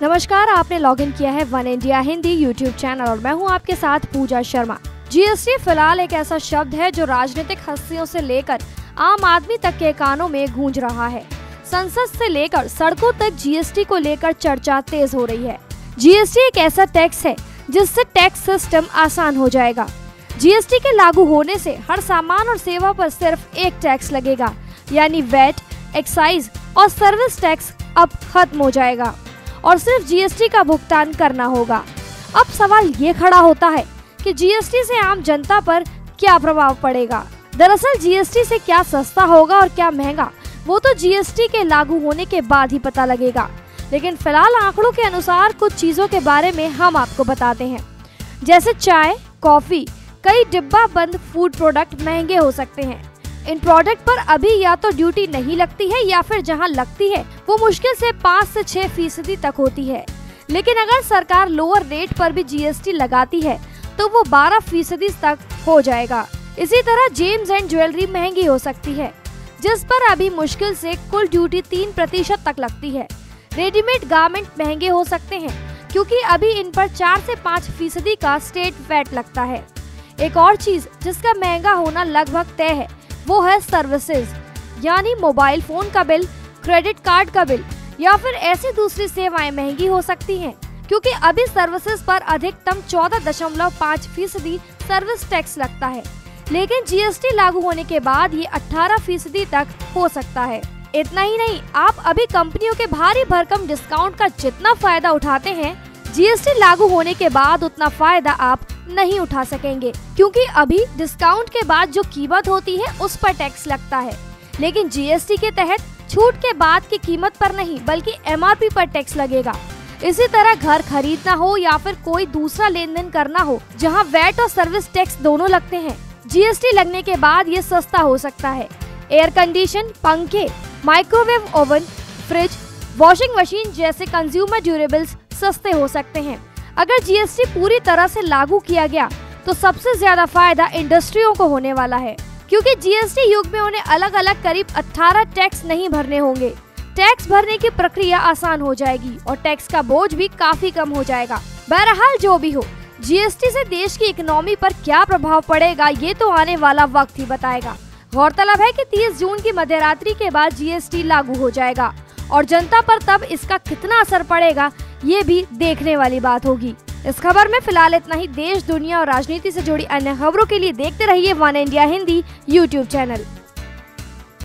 नमस्कार, आपने लॉगिन किया है one India Hindi YouTube channel और मैं हूं आपके साथ पूजा शर्मा। जीएसटी फिलहाल एक ऐसा शब्द है जो राजनीतिक हस्तियों से लेकर आम आदमी तक के कानों में गूंज रहा है। संसद से लेकर सड़कों तक जीएसटी को लेकर चर्चा तेज हो रही है। जीएसटी एक ऐसा टैक्स है जिससे टैक्स सिस्टम आसान हो जाएगा। जीएसटी के लागू होने से हर सामान और सेवा पर सिर्फ एक टैक्स लगेगा, यानी वैट, एक्साइज और सर्विस टैक्स अब खत्म हो जाएगा और सिर्फ जीएसटी का भुगतान करना होगा। अब सवाल ये खड़ा होता है कि जीएसटी से आम जनता पर क्या प्रभाव पड़ेगा। दरअसल जीएसटी से क्या सस्ता होगा और क्या महंगा, वो तो जीएसटी के लागू होने के बाद ही पता लगेगा। लेकिन फिलहाल आंकड़ों के अनुसार कुछ चीजों के बारे में हम आपको बताते हैं, जैसे चाय, कॉफी, कई डिब्बा बंद फूड प्रोडक्ट महंगे हो सकते हैं। इन प्रोडक्ट पर अभी या तो ड्यूटी नहीं लगती है या फिर जहां लगती है वो मुश्किल से 5 से 6% तक होती है। लेकिन अगर सरकार लोअर रेट पर भी जीएसटी लगाती है तो वो 12% तक हो जाएगा। इसी तरह जेम्स एंड ज्वेलरी महंगी हो सकती है, जिस पर अभी मुश्किल से कुल ड्यूटी 3% तक लगती है। रेडीमेड गारमेंट महंगे हो सकते हैं क्योंकि अभी इन पर 4 से 5% का स्टेट वैट लगता है। एक और चीज जिसका महंगा होना लगभग तय है वो है सर्विसेज, यानी मोबाइल फोन का बिल, क्रेडिट कार्ड का बिल या फिर ऐसी दूसरी सेवाएं महंगी हो सकती हैं, क्योंकि अभी सर्विसेज पर अधिकतम 14.5% सर्विस टैक्स लगता है। लेकिन जीएसटी लागू होने के बाद ये 18% तक हो सकता है। इतना ही नहीं, आप अभी कंपनियों के भारी भरकम डिस्काउंट का जितना फायदा उठाते हैं, जीएसटी लागू होने के बाद उतना फायदा आप नहीं उठा सकेंगे, क्योंकि अभी डिस्काउंट के बाद जो कीमत होती है उस पर टैक्स लगता है। लेकिन जीएसटी के तहत छूट के बाद की कीमत पर नहीं बल्कि एमआरपी पर टैक्स लगेगा। इसी तरह घर खरीदना हो या फिर कोई दूसरा लेन देन करना हो जहां वैट और सर्विस टैक्स दोनों लगते हैं, जीएसटी लगने के बाद ये सस्ता हो सकता है। एयर कंडीशन, पंखे, microwave oven, fridge, washing machine जैसे कंज्यूमर ड्यूरेबल्स सस्ते हो सकते हैं। अगर जीएसटी पूरी तरह से लागू किया गया तो सबसे ज्यादा फायदा इंडस्ट्रियों को होने वाला है, क्योंकि जीएसटी युग में उन्हें अलग अलग करीब 18 टैक्स नहीं भरने होंगे। टैक्स भरने की प्रक्रिया आसान हो जाएगी और टैक्स का बोझ भी काफी कम हो जाएगा। बहरहाल जो भी हो, जीएसटी से देश की इकोनॉमी पर क्या प्रभाव पड़ेगा ये तो आने वाला वक्त ही बताएगा। गौरतलब है कि 30 जून की मध्यरात्रि के बाद जीएसटी लागू हो जाएगा और जनता पर तब इसका कितना असर पड़ेगा ये भी देखने वाली बात होगी। इस खबर में फिलहाल इतना ही। देश, दुनिया और राजनीति से जुड़ी अन्य खबरों के लिए देखते रहिए one India Hindi YouTube channel.